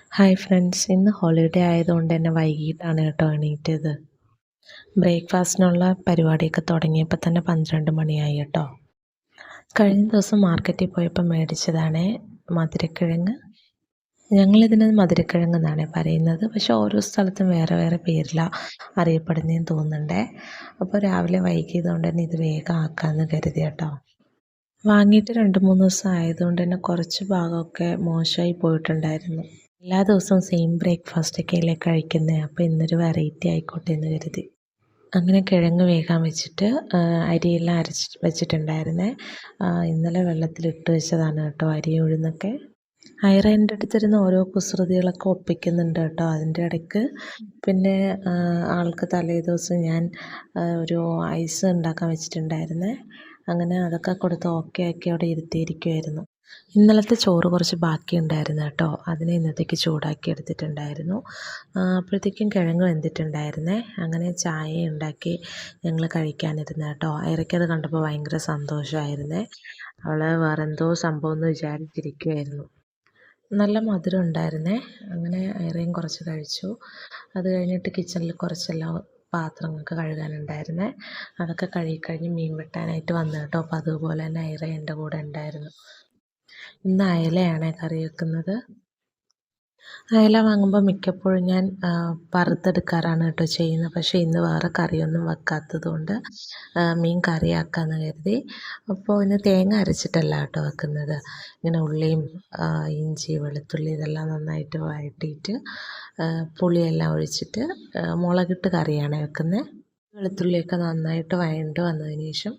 Hi friends, ഇന്ന് holiday ആയതുകൊണ്ട് തന്നെ വൈകിട്ടാണ് കേട്ടോ എണീറ്റത്. ബ്രേക്ക്ഫാസ്റ്റിനുള്ള പരിപാടിയൊക്കെ തുടങ്ങിയപ്പോൾ തന്നെ 12 മണിയായി കേട്ടോ. കഴിഞ്ഞ ദിവസം മാർക്കറ്റിൽ പോയപ്പോൾ മേടിച്ചതാണ് മധുരക്കിഴങ്ങ്. ഞങ്ങളിതിന് മധുരക്കിഴങ്ങ് എന്നാണ് പറയുന്നത്, പക്ഷേ ഓരോ സ്ഥലത്തും വേറെ വേറെ പേരിലാണ് അറിയപ്പെടുന്നതെന്ന് തോന്നുന്നുണ്ടേ. അപ്പോൾ രാവിലെ വൈകിയതുകൊണ്ട് തന്നെ ഇത് വേഗം ആക്കാമെന്ന് കരുതി കേട്ടോ. വാങ്ങിയിട്ട് 2-3 ദിവസം ആയതുകൊണ്ട് തന്നെ കുറച്ച് ഭാഗമൊക്കെ മോശമായി പോയിട്ടുണ്ടായിരുന്നു. എല്ലാ ദിവസവും സെയിം ബ്രേക്ക്ഫാസ്റ്റൊക്കെ അല്ലേ കഴിക്കുന്നത്, അപ്പോൾ ഇന്നൊരു വെറൈറ്റി ആയിക്കോട്ടെ എന്ന് കരുതി. അങ്ങനെ കിഴങ്ങ് വേകാൻ വെച്ചിട്ട് അരിയെല്ലാം അരച്ച് വെച്ചിട്ടുണ്ടായിരുന്നേ. ഇന്നലെ വെള്ളത്തിലിട്ട് വെച്ചതാണ് കേട്ടോ അരി ഉഴുന്നൊക്കെ. ഐറ എൻ്റെ അടുത്തിരുന്ന് ഓരോ കുസൃതികളൊക്കെ ഒപ്പിക്കുന്നുണ്ട് കേട്ടോ അതിൻ്റെ ഇടയ്ക്ക്. പിന്നെ ആൾക്ക് തലേ ദിവസം ഞാൻ ഒരു ഐസ് ഉണ്ടാക്കാൻ വെച്ചിട്ടുണ്ടായിരുന്നേ. അങ്ങനെ അതൊക്കെ കൊടുത്ത് ഓക്കെ ആക്കി അവിടെ ഇരുത്തിയിരിക്കുമായിരുന്നു. ഇന്നലത്തെ ചോറ് കുറച്ച് ബാക്കിയുണ്ടായിരുന്നു കേട്ടോ, അതിനെ ഇന്നത്തേക്ക് ചൂടാക്കി എടുത്തിട്ടുണ്ടായിരുന്നു. അപ്പോഴത്തേക്കും കിഴങ്ങ് വെന്തിട്ടുണ്ടായിരുന്നേ. അങ്ങനെ ചായ ഉണ്ടാക്കി ഞങ്ങൾ കഴിക്കാനിരുന്നു കേട്ടോ. ഐറയ്ക്കത് കണ്ടപ്പോൾ ഭയങ്കര സന്തോഷമായിരുന്നേ. അവൾ വേറെന്തോ സംഭവം എന്ന് വിചാരിച്ചിരിക്കുമായിരുന്നു. നല്ല മധുരം ഉണ്ടായിരുന്നേ. അങ്ങനെ ഐറയും കുറച്ച് കഴിച്ചു. അത് കഴിഞ്ഞിട്ട് കിച്ചണിൽ കുറച്ചെല്ലാം പാത്രങ്ങളൊക്കെ കഴുകാനുണ്ടായിരുന്നേ. അതൊക്കെ കഴുകിക്കഴിഞ്ഞ് മീൻ വെട്ടാനായിട്ട് വന്നു കേട്ടോ. അപ്പോൾ അതുപോലെ തന്നെ ഐറ എൻ്റെ കൂടെ ഉണ്ടായിരുന്നു. ഇന്ന് അയലയാണ് കറി വെക്കുന്നത്. അയല വാങ്ങുമ്പോൾ മിക്കപ്പോഴും ഞാൻ വറുത്തെടുക്കാറാണ് കേട്ടോ ചെയ്യുന്നത്. പക്ഷേ ഇന്ന് വേറെ കറിയൊന്നും വെക്കാത്തത് കൊണ്ട് മീൻ കറിയാക്കാമെന്ന് കരുതി. അപ്പോൾ ഇന്ന് തേങ്ങ അരച്ചിട്ടല്ല കേട്ടോ വെക്കുന്നത്. ഇങ്ങനെ ഉള്ളിയും ഇഞ്ചി വെളുത്തുള്ളി ഇതെല്ലാം നന്നായിട്ട് വഴറ്റിയിട്ട് പുളിയെല്ലാം ഒഴിച്ചിട്ട് മുളകിട്ട് കറിയാണ് വെക്കുന്നത്. വെളുത്തുള്ളിയൊക്കെ നന്നായിട്ട് വഴണ്ട് വന്നതിന് ശേഷം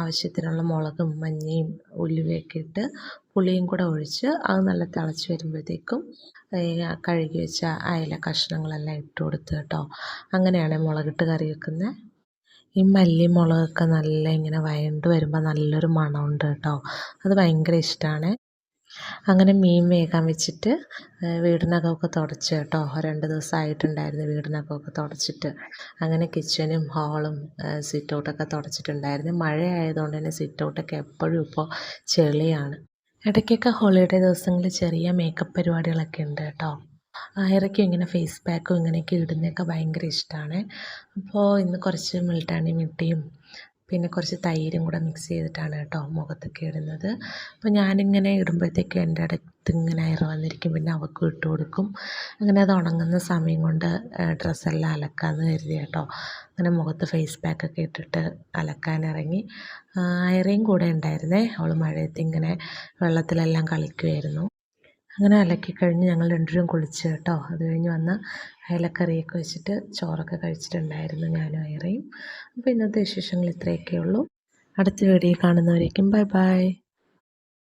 ആവശ്യത്തിനുള്ള മുളകും മഞ്ഞയും ഉലുവയൊക്കെ ഇട്ട് പുളിയും കൂടെ ഒഴിച്ച് അത് നല്ല തിളച്ച് വരുമ്പോഴത്തേക്കും കഴുകി വെച്ച അയല കഷ്ണങ്ങളെല്ലാം ഇട്ട് കൊടുത്ത് കേട്ടോ. അങ്ങനെയാണ് മുളകിട്ട് കറി വെക്കുന്നത്. ഈ മല്ലി മുളകൊക്കെ നല്ല ഇങ്ങനെ വഴണ്ട് വരുമ്പോൾ നല്ലൊരു മണമുണ്ട് കേട്ടോ, അത് ഭയങ്കര ഇഷ്ടമാണ്. അങ്ങനെ മീൻ വേകാൻ വെച്ചിട്ട് വീടിനകമൊക്കെ തുടച്ച് കേട്ടോ. 2 ദിവസമായിട്ടുണ്ടായിരുന്നു വീടിനകമൊക്കെ തുടച്ചിട്ട്. അങ്ങനെ കിച്ചനും ഹാളും സിറ്റ് ഔട്ടൊക്കെ തുടച്ചിട്ടുണ്ടായിരുന്നു. മഴ ആയതുകൊണ്ട് തന്നെ സിറ്റ് ഔട്ടൊക്കെ എപ്പോഴും ഇപ്പോൾ ചെളിയാണ്. ഇടയ്ക്കൊക്കെ ഹോളിഡേ ദിവസങ്ങളിൽ ചെറിയ മേക്കപ്പ് പരിപാടികളൊക്കെ ഉണ്ട് കേട്ടോ. ഐറയ്ക്കും ഇങ്ങനെ ഫേസ് പാക്കും ഇങ്ങനെയൊക്കെ ഇടുന്നതൊക്കെ ഭയങ്കര ഇഷ്ടമാണ്. അപ്പോൾ ഇന്ന് കുറച്ച് മുൾട്ടാണി മിട്ടിയും പിന്നെ കുറച്ച് തൈരും കൂടെ മിക്സ് ചെയ്തിട്ടാണ് കേട്ടോ മുഖത്തൊക്കെ ഇടുന്നത്. അപ്പോൾ ഞാനിങ്ങനെ ഇടുമ്പോഴത്തേക്കും എൻ്റെ അടുത്ത് ഇങ്ങനെ ഐറ വന്നിരിക്കും, പിന്നെ അവൾക്കും ഇട്ട് കൊടുക്കും. അങ്ങനെ അത് ഉണങ്ങുന്ന സമയം കൊണ്ട് ഡ്രസ്സെല്ലാം അലക്കാമെന്ന് കരുതി കേട്ടോ. അങ്ങനെ മുഖത്ത് ഫേസ് പാക്കൊക്കെ ഇട്ടിട്ട് അലക്കാനിറങ്ങി. ഐറയും കൂടെ ഉണ്ടായിരുന്നേ. അവൾ മഴയത്ത് ഇങ്ങനെ വെള്ളത്തിലെല്ലാം കളിക്കുമായിരുന്നു. അങ്ങനെ അലക്കിക്കഴിഞ്ഞ് ഞങ്ങൾ രണ്ടുപേരും കുളിച്ച് കേട്ടോ. അത് കഴിഞ്ഞ് വന്ന് അയലക്കറിയൊക്കെ വെച്ചിട്ട് ചോറൊക്കെ കഴിച്ചിട്ടുണ്ടായിരുന്നു ഞാനും ഐറയും. അപ്പോൾ ഇന്നത്തെ വിശേഷങ്ങൾ ഇത്രയൊക്കെ ഉള്ളൂ. അടുത്ത വീഡിയോ കാണുന്നവരേക്കും ബൈ ബൈ.